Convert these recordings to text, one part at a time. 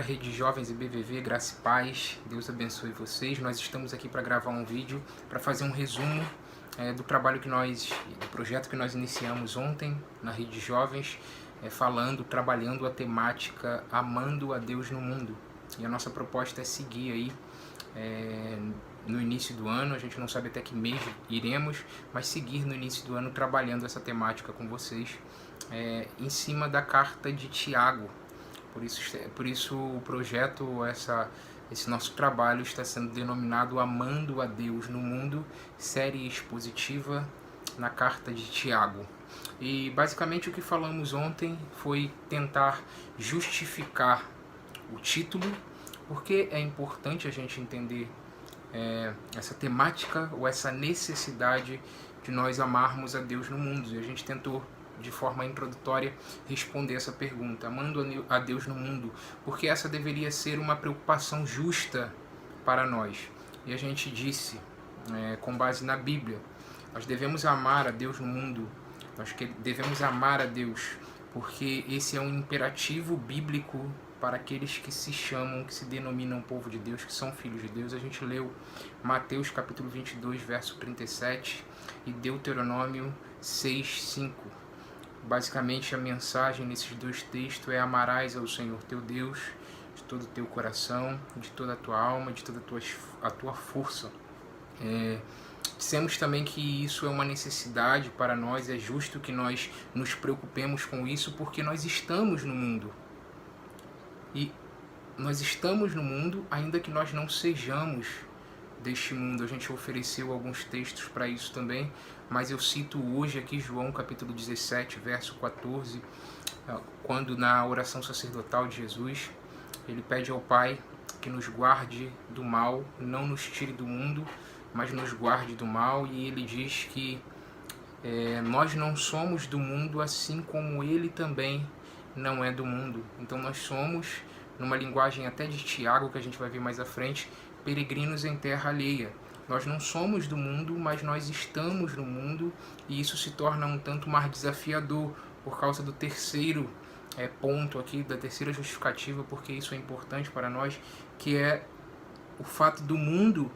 Rede Jovens e BVV, graça e paz, Deus abençoe vocês. Nós estamos aqui para gravar um vídeo, para fazer um resumo do projeto que nós iniciamos ontem na Rede Jovens, trabalhando a temática Amando a Deus no Mundo. E a nossa proposta é seguir aí no início do ano, a gente não sabe até que mês iremos, mas seguir no início do ano trabalhando essa temática com vocês em cima da carta de Tiago. Por isso o projeto, esse nosso trabalho está sendo denominado Amando a Deus no Mundo, série expositiva na carta de Tiago. E basicamente o que falamos ontem foi tentar justificar o título, porque é importante a gente entender essa temática ou essa necessidade de nós amarmos a Deus no mundo. E a gente tentou, de forma introdutória, responder essa pergunta, amando a Deus no mundo, porque essa deveria ser uma preocupação justa para nós. E a gente disse, com base na Bíblia, nós devemos amar a Deus no mundo, nós devemos amar a Deus, porque esse é um imperativo bíblico para aqueles que se denominam povo de Deus, que são filhos de Deus. A gente leu Mateus capítulo 22, verso 37 e Deuteronômio 6, 5. Basicamente a mensagem nesses dois textos é: amarás ao Senhor teu Deus de todo o teu coração, de toda a tua alma, de toda a tua força. Dissemos também que isso é uma necessidade para nós, é justo que nós nos preocupemos com isso, porque nós estamos no mundo. E nós estamos no mundo, ainda que nós não sejamos deste mundo. A gente ofereceu alguns textos para isso também, mas eu cito hoje aqui João capítulo 17, verso 14, quando na oração sacerdotal de Jesus, ele pede ao Pai que nos guarde do mal, não nos tire do mundo, mas nos guarde do mal, e ele diz que nós não somos do mundo, assim como ele também não é do mundo. Então nós somos, numa linguagem até de Tiago, que a gente vai ver mais à frente, peregrinos em terra alheia. Nós não somos do mundo, mas nós estamos no mundo, e isso se torna um tanto mais desafiador por causa do terceiro ponto aqui, da terceira justificativa, porque isso é importante para nós, que é o fato do mundo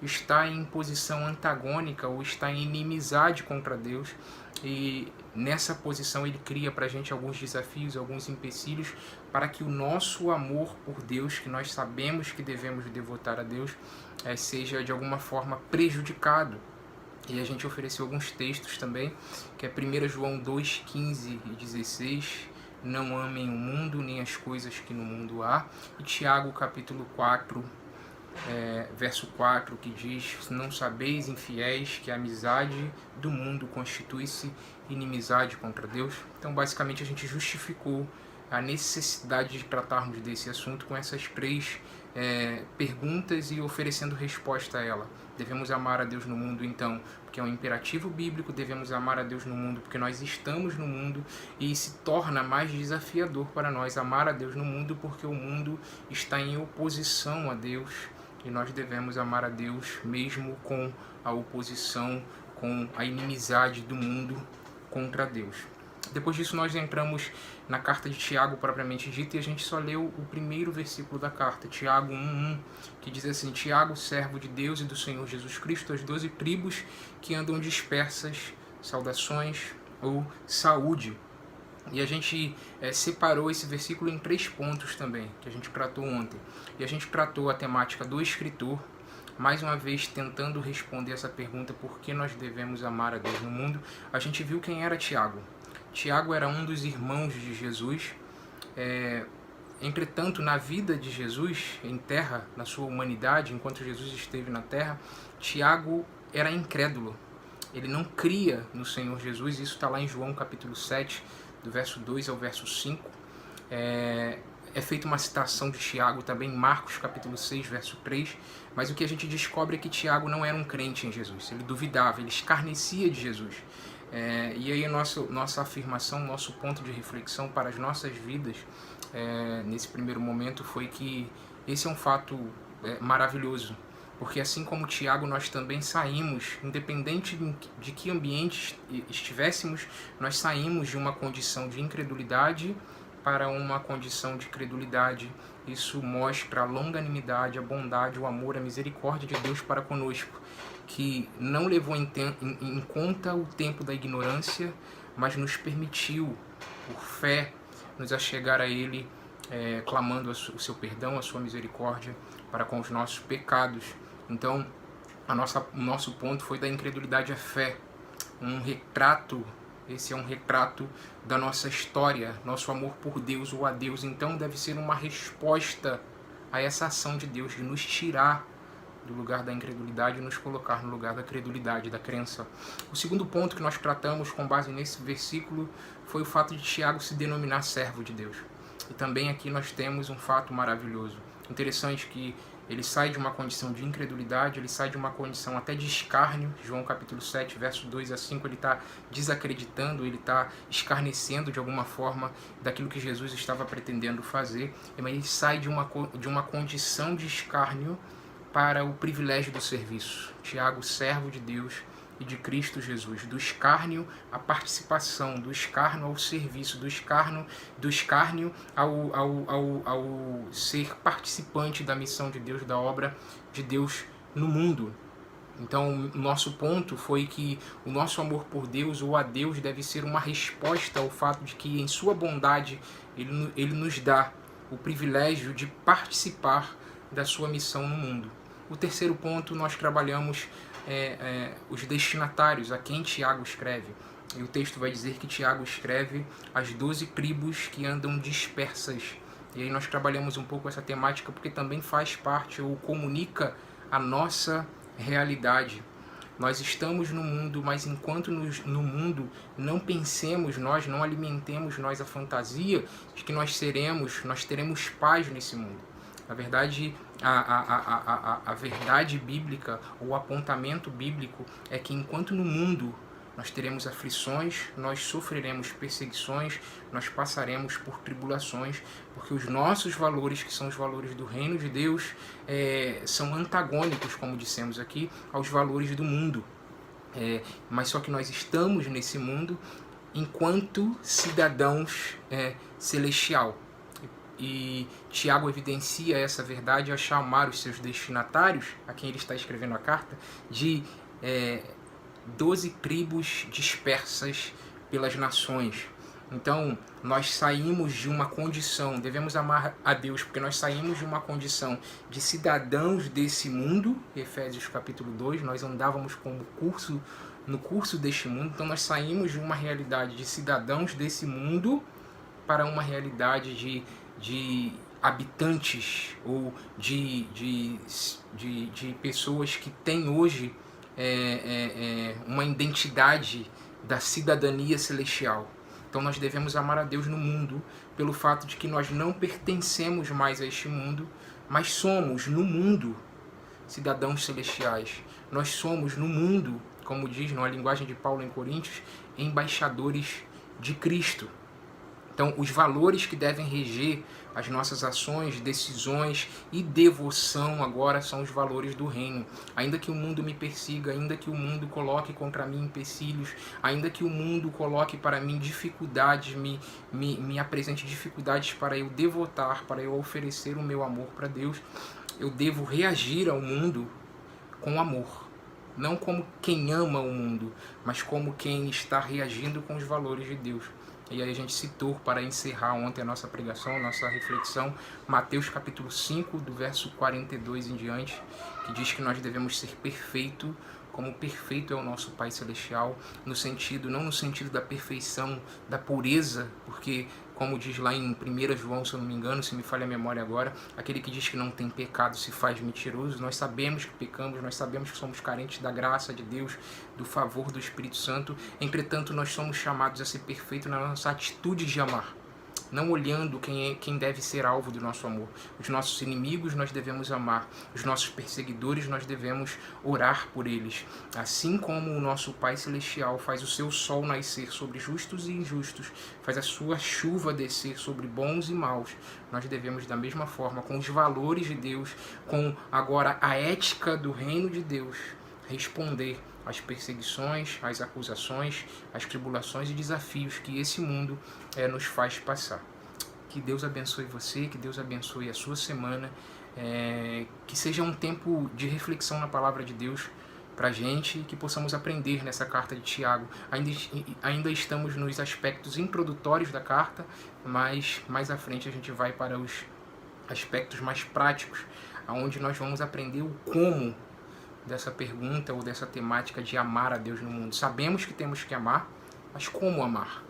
está em posição antagônica ou está em inimizade contra Deus, e nessa posição ele cria para a gente alguns desafios, alguns empecilhos, para que o nosso amor por Deus, que nós sabemos que devemos devotar a Deus, seja de alguma forma prejudicado. E a gente ofereceu alguns textos também, que é 1 João 2, 15 e 16, não amem o mundo nem as coisas que no mundo há, e Tiago capítulo 4, verso 4, que diz: não sabeis, infiéis, que a amizade do mundo constitui-se inimizade contra Deus. Então basicamente a gente justificou a necessidade de tratarmos desse assunto com essas três perguntas e oferecendo resposta a ela. Devemos amar a Deus no mundo, então, porque é um imperativo bíblico. Devemos amar a Deus no mundo porque nós estamos no mundo, e se torna mais desafiador para nós amar a Deus no mundo porque o mundo está em oposição a Deus, e nós devemos amar a Deus mesmo com a oposição, com a inimizade do mundo contra Deus. Depois disso nós entramos na carta de Tiago propriamente dita, e a gente só leu o primeiro versículo da carta, Tiago 1:1, que diz assim: Tiago, servo de Deus e do Senhor Jesus Cristo, as 12 tribos que andam dispersas, saudações ou saúde. E a gente separou esse versículo em 3 pontos também, que a gente tratou ontem. E a gente tratou a temática do escritor, mais uma vez tentando responder essa pergunta: por que nós devemos amar a Deus no mundo? A gente viu quem era Tiago. Tiago era um dos irmãos de Jesus. Entretanto, na vida de Jesus em terra, na sua humanidade, enquanto Jesus esteve na terra, Tiago era incrédulo. Ele não cria no Senhor Jesus. Isso está lá em João capítulo 7, do verso 2 ao verso 5. É feita uma citação de Tiago também em Marcos capítulo 6, verso 3. Mas o que a gente descobre é que Tiago não era um crente em Jesus. Ele duvidava, ele escarnecia de Jesus. E aí a nossa afirmação, nosso ponto de reflexão para as nossas vidas nesse primeiro momento foi que esse é um fato maravilhoso. Porque assim como Tiago, nós também saímos, independente de que ambiente estivéssemos, nós saímos de uma condição de incredulidade para uma condição de credulidade. Isso mostra a longanimidade, a bondade, o amor, a misericórdia de Deus para conosco, que não levou em conta o tempo da ignorância, mas nos permitiu, por fé, nos achegar a Ele, clamando o seu perdão, a sua misericórdia para com os nossos pecados. Então, o nosso ponto foi da incredulidade à fé, esse é um retrato da nossa história, nosso amor por Deus ou a Deus. Então deve ser uma resposta a essa ação de Deus de nos tirar do lugar da incredulidade e nos colocar no lugar da credulidade, da crença. O segundo ponto que nós tratamos com base nesse versículo foi o fato de Tiago se denominar servo de Deus. E também aqui nós temos um fato maravilhoso. Interessante que ele sai de uma condição de incredulidade, ele sai de uma condição até de escárnio. João capítulo 7, verso 2 a 5, ele está desacreditando, ele está escarnecendo de alguma forma daquilo que Jesus estava pretendendo fazer. Mas ele sai de uma condição de escárnio para o privilégio do serviço. Tiago, servo de Deus e de Cristo Jesus, do escárnio à participação, do escárnio ao serviço, do escárnio ao ser participante da missão de Deus, da obra de Deus no mundo. Então, o nosso ponto foi que o nosso amor por Deus ou a Deus deve ser uma resposta ao fato de que, em sua bondade, Ele nos dá o privilégio de participar da sua missão no mundo. O terceiro ponto, nós trabalhamos os destinatários, a quem Tiago escreve. E o texto vai dizer que Tiago escreve as 12 tribos que andam dispersas. E aí nós trabalhamos um pouco essa temática porque também faz parte ou comunica a nossa realidade. Nós estamos no mundo, mas enquanto no mundo não pensemos nós, não alimentemos nós a fantasia de que nós teremos paz nesse mundo. Na verdade, a verdade bíblica, o apontamento bíblico é que enquanto no mundo nós teremos aflições, nós sofreremos perseguições, nós passaremos por tribulações, porque os nossos valores, que são os valores do reino de Deus, são antagônicos, como dissemos aqui, aos valores do mundo. Mas só que nós estamos nesse mundo enquanto cidadãos celestial. E Tiago evidencia essa verdade ao chamar os seus destinatários, a quem ele está escrevendo a carta, de 12 tribos dispersas pelas nações. Então, nós saímos de uma condição, devemos amar a Deus, porque nós saímos de uma condição de cidadãos desse mundo, Efésios capítulo 2, nós andávamos no curso deste mundo, então nós saímos de uma realidade de cidadãos desse mundo para uma realidade de habitantes ou de pessoas que têm hoje uma identidade da cidadania celestial. Então nós devemos amar a Deus no mundo pelo fato de que nós não pertencemos mais a este mundo, mas somos no mundo cidadãos celestiais. Nós somos no mundo, como diz na linguagem de Paulo em Coríntios, embaixadores de Cristo. Então, os valores que devem reger as nossas ações, decisões e devoção agora são os valores do reino. Ainda que o mundo me persiga, ainda que o mundo coloque contra mim empecilhos, ainda que o mundo coloque para mim dificuldades, me apresente dificuldades para eu devotar, para eu oferecer o meu amor para Deus, eu devo reagir ao mundo com amor. Não como quem ama o mundo, mas como quem está reagindo com os valores de Deus. E aí a gente citou, para encerrar ontem a nossa pregação, a nossa reflexão, Mateus capítulo 5, do verso 42 em diante, que diz que nós devemos ser perfeitos, como perfeito é o nosso Pai Celestial, não no sentido da perfeição, da pureza, porque, como diz lá em 1 João, se eu não me engano, se me falha a memória agora, aquele que diz que não tem pecado se faz mentiroso. Nós sabemos que pecamos, nós sabemos que somos carentes da graça de Deus, do favor do Espírito Santo. Entretanto, nós somos chamados a ser perfeitos na nossa atitude de amar, não olhando quem deve ser alvo do nosso amor. Os nossos inimigos nós devemos amar, os nossos perseguidores nós devemos orar por eles. Assim como o nosso Pai Celestial faz o seu sol nascer sobre justos e injustos, faz a sua chuva descer sobre bons e maus, nós devemos da mesma forma, com os valores de Deus, com agora a ética do reino de Deus, responder às perseguições, às acusações, às tribulações e desafios que esse mundo nos faz passar. Que Deus abençoe você, que Deus abençoe a sua semana, que seja um tempo de reflexão na palavra de Deus para a gente, que possamos aprender nessa carta de Tiago. Ainda estamos nos aspectos introdutórios da carta, mas mais à frente a gente vai para os aspectos mais práticos, onde nós vamos aprender o como dessa pergunta ou dessa temática de amar a Deus no mundo. Sabemos que temos que amar, mas como amar?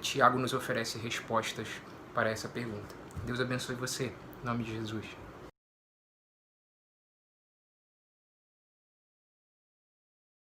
Tiago nos oferece respostas para essa pergunta. Deus abençoe você, em nome de Jesus.